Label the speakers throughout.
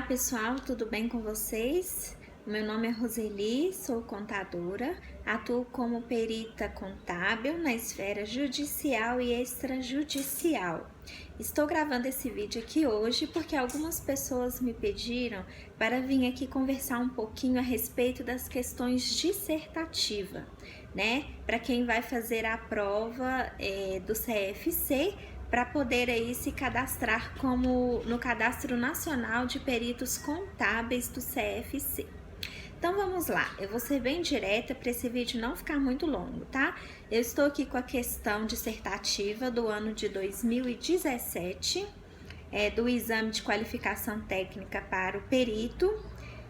Speaker 1: pessoal, tudo bem com vocês? Meu nome é Roseli, sou contadora, atuo como perita contábil na esfera judicial e extrajudicial. Estou gravando esse vídeo aqui hoje porque algumas pessoas me pediram para vir aqui conversar um pouquinho a respeito das questões dissertativas, né? Para quem vai fazer a prova do CFC, para poder aí se cadastrar como no Cadastro Nacional de Peritos Contábeis do CFC. Então vamos lá, eu vou ser bem direta para esse vídeo não ficar muito longo, tá? Eu estou aqui com a questão dissertativa do ano de 2017, do exame de qualificação técnica para o perito.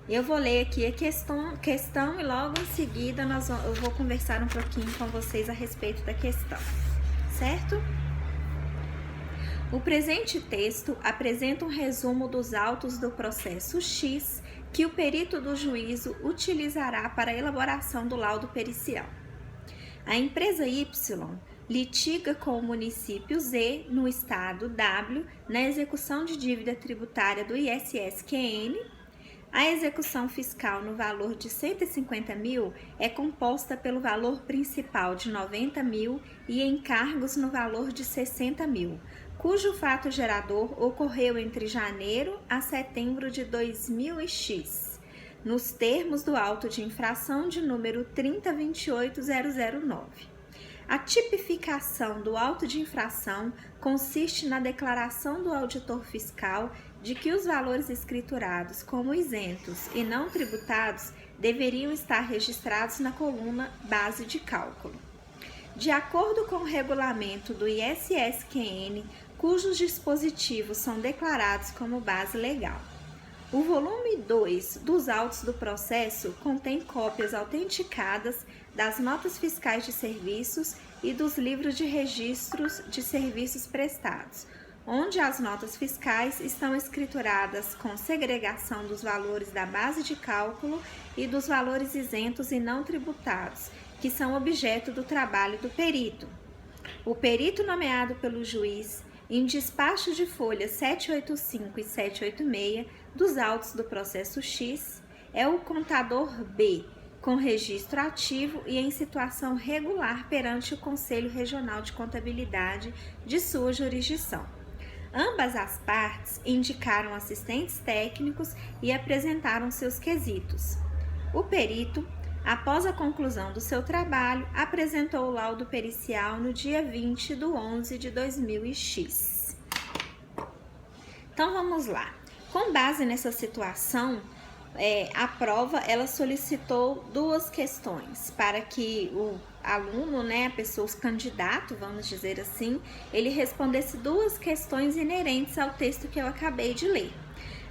Speaker 1: Eu vou ler aqui a questão e logo em seguida eu vou conversar um pouquinho com vocês a respeito da questão, certo? O presente texto apresenta um resumo dos autos do processo X que o perito do juízo utilizará para a elaboração do laudo pericial. A empresa Y litiga com o município Z no estado W na execução de dívida tributária do ISS-QN. A execução fiscal no valor de 150 mil é composta pelo valor principal de 90 mil e encargos no valor de 60 mil, cujo fato gerador ocorreu entre janeiro a setembro de 2000X, nos termos do auto de infração de número 3028009. A tipificação do auto de infração consiste na declaração do auditor fiscal de que os valores escriturados como isentos e não tributados deveriam estar registrados na coluna base de cálculo. De acordo com o regulamento do ISS-QN, cujos dispositivos são declarados como base legal. O volume 2 dos autos do processo contém cópias autenticadas das notas fiscais de serviços e dos livros de registros de serviços prestados, onde as notas fiscais estão escrituradas com segregação dos valores da base de cálculo e dos valores isentos e não tributados, que são objeto do trabalho do perito. O perito nomeado pelo juiz em despacho de folhas 785 e 786 dos autos do processo X é o contador B, com registro ativo e em situação regular perante o Conselho Regional de Contabilidade de sua jurisdição. Ambas as partes indicaram assistentes técnicos e apresentaram seus quesitos. O perito, após a conclusão do seu trabalho, apresentou o laudo pericial no dia 20 de 11 de 2000X. Então vamos lá. Com base nessa situação, a prova ela solicitou duas questões para que o aluno, a pessoa, o candidato, vamos dizer assim, ele respondesse duas questões inerentes ao texto que eu acabei de ler.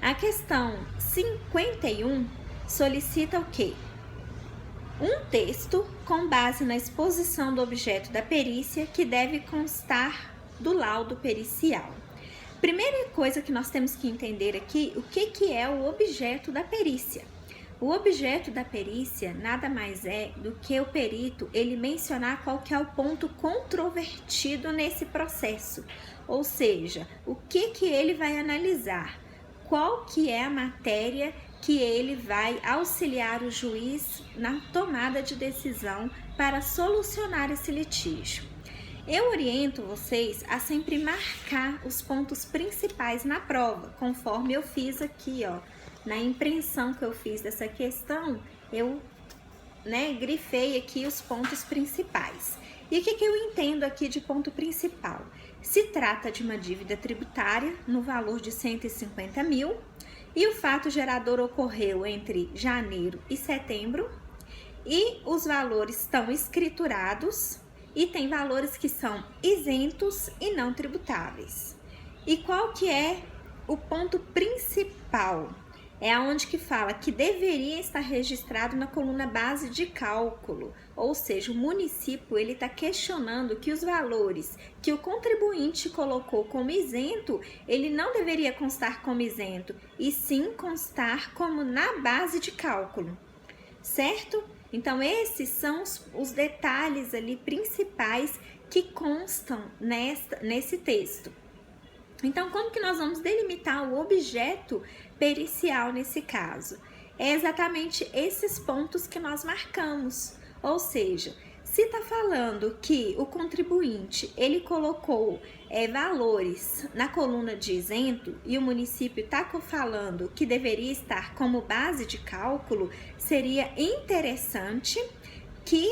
Speaker 1: A questão 51 solicita o quê? Um texto com base na exposição do objeto da perícia que deve constar do laudo pericial. Primeira coisa que nós temos que entender aqui, o que é o objeto da perícia. O objeto da perícia nada mais é do que o perito ele mencionar qual que é o ponto controvertido nesse processo, ou seja, o que ele vai analisar, qual que é a matéria que ele vai auxiliar o juiz na tomada de decisão para solucionar esse litígio. Eu oriento vocês a sempre marcar os pontos principais na prova, conforme eu fiz aqui, na impressão que eu fiz dessa questão, eu grifei aqui os pontos principais. E o que eu entendo aqui de ponto principal? Se trata de uma dívida tributária no valor de 150 mil e o fato gerador ocorreu entre janeiro e setembro e os valores estão escriturados e tem valores que são isentos e não tributáveis. E qual que é o ponto principal? É aonde que fala que deveria estar registrado na coluna base de cálculo, ou seja, o município ele está questionando que os valores que o contribuinte colocou como isento, ele não deveria constar como isento, e sim constar como na base de cálculo, certo? Então, esses são os detalhes ali principais que constam nesse texto. Então, como que nós vamos delimitar o objeto pericial nesse caso? É exatamente esses pontos que nós marcamos, ou seja, se está falando que o contribuinte ele colocou valores na coluna de isento e o município está falando que deveria estar como base de cálculo, seria interessante que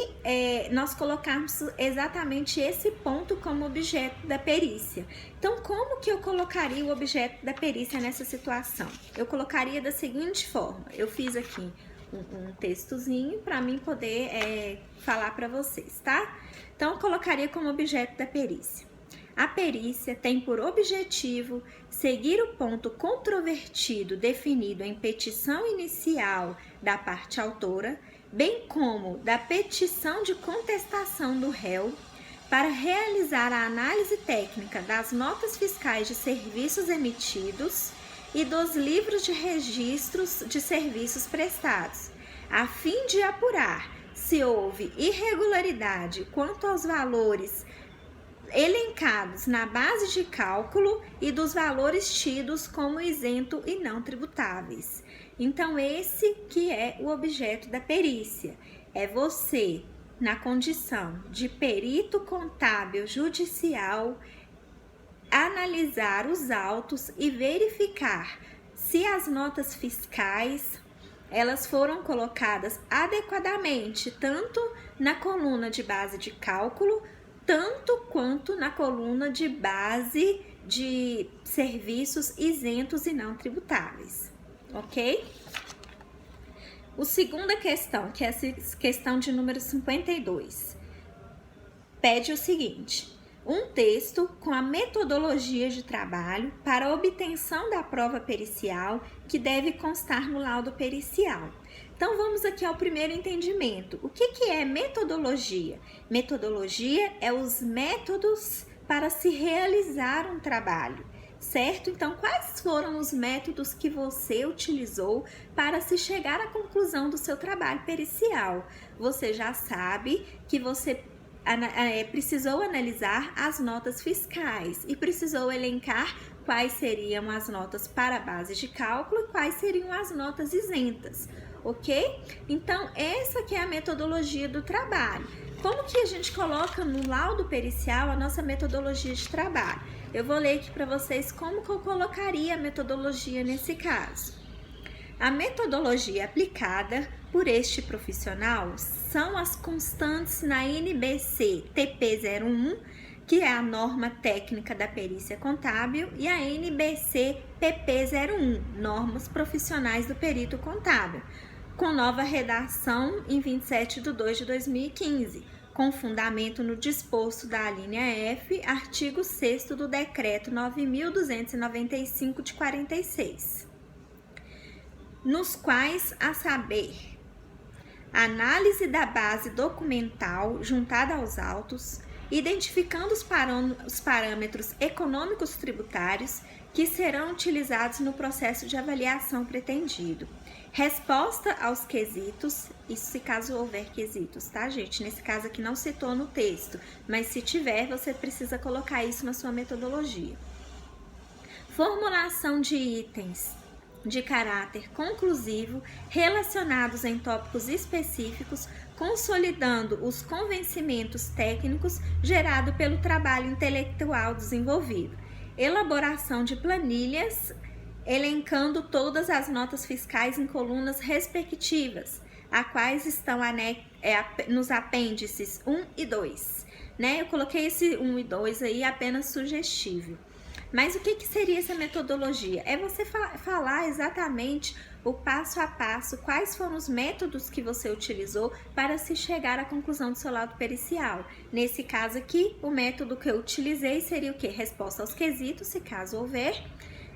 Speaker 1: nós colocarmos exatamente esse ponto como objeto da perícia. Então, como que eu colocaria o objeto da perícia nessa situação? Eu colocaria da seguinte forma, eu fiz aqui um textozinho para mim poder falar para vocês, tá? Então, eu colocaria como objeto da perícia. A perícia tem por objetivo seguir o ponto controvertido definido em petição inicial da parte autora, bem como da petição de contestação do réu, para realizar a análise técnica das notas fiscais de serviços emitidos e dos livros de registros de serviços prestados, a fim de apurar se houve irregularidade quanto aos valores elencados na base de cálculo e dos valores tidos como isento e não tributáveis. Então, esse que é o objeto da perícia. É você, na condição de perito contábil judicial, analisar os autos e verificar se as notas fiscais elas foram colocadas adequadamente, tanto na coluna de base de cálculo, tanto quanto na coluna de base de serviços isentos e não tributáveis, ok? A segunda questão, que é a questão de número 52, pede o seguinte: um texto com a metodologia de trabalho para a obtenção da prova pericial que deve constar no laudo pericial. Então, vamos aqui ao primeiro entendimento. O que é metodologia? Metodologia é os métodos para se realizar um trabalho, certo? Então, quais foram os métodos que você utilizou para se chegar à conclusão do seu trabalho pericial? Você já sabe que você precisou analisar as notas fiscais e precisou elencar quais seriam as notas para a base de cálculo e quais seriam as notas isentas, ok? Então, essa que é a metodologia do trabalho. Como que a gente coloca no laudo pericial a nossa metodologia de trabalho? Eu vou ler aqui para vocês como que eu colocaria a metodologia nesse caso. A metodologia aplicada por este profissional são as constantes na NBC TP01, que é a norma técnica da perícia contábil, e a NBC PP01, normas profissionais do perito contábil, com nova redação em 27/2/2015, com fundamento no disposto da alínea F, artigo 6º do Decreto 9.295 de 46. Nos quais, a saber, análise da base documental juntada aos autos, identificando os parâmetros econômicos tributários que serão utilizados no processo de avaliação pretendido. Resposta aos quesitos, isso se caso houver quesitos, tá, gente? Nesse caso aqui não citou no texto, mas se tiver, você precisa colocar isso na sua metodologia. Formulação de itens de caráter conclusivo relacionados em tópicos específicos, consolidando os convencimentos técnicos gerados pelo trabalho intelectual desenvolvido. Elaboração de planilhas, elencando todas as notas fiscais em colunas respectivas, a quais estão nos apêndices 1 e 2. Né? Eu coloquei esse 1 e 2 aí apenas sugestivo. Mas o que seria essa metodologia? É você falar exatamente o passo a passo, quais foram os métodos que você utilizou para se chegar à conclusão do seu laudo pericial. Nesse caso aqui, o método que eu utilizei seria o quê? Resposta aos quesitos, se caso houver,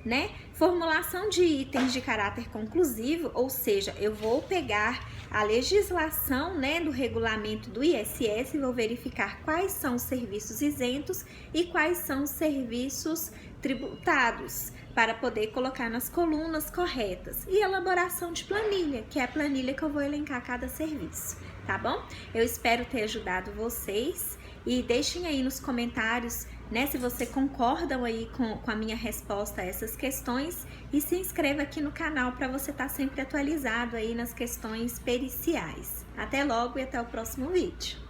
Speaker 1: né? Formulação de itens de caráter conclusivo, ou seja, eu vou pegar a legislação, né, do regulamento do ISS e vou verificar quais são os serviços isentos e quais são os serviços tributados, para poder colocar nas colunas corretas. E elaboração de planilha, que é a planilha que eu vou elencar cada serviço, tá bom? Eu espero ter ajudado vocês e deixem aí nos comentários né, se você concordam aí com a minha resposta a essas questões, e se inscreva aqui no canal para você estar sempre atualizado aí nas questões periciais. Até logo e até o próximo vídeo.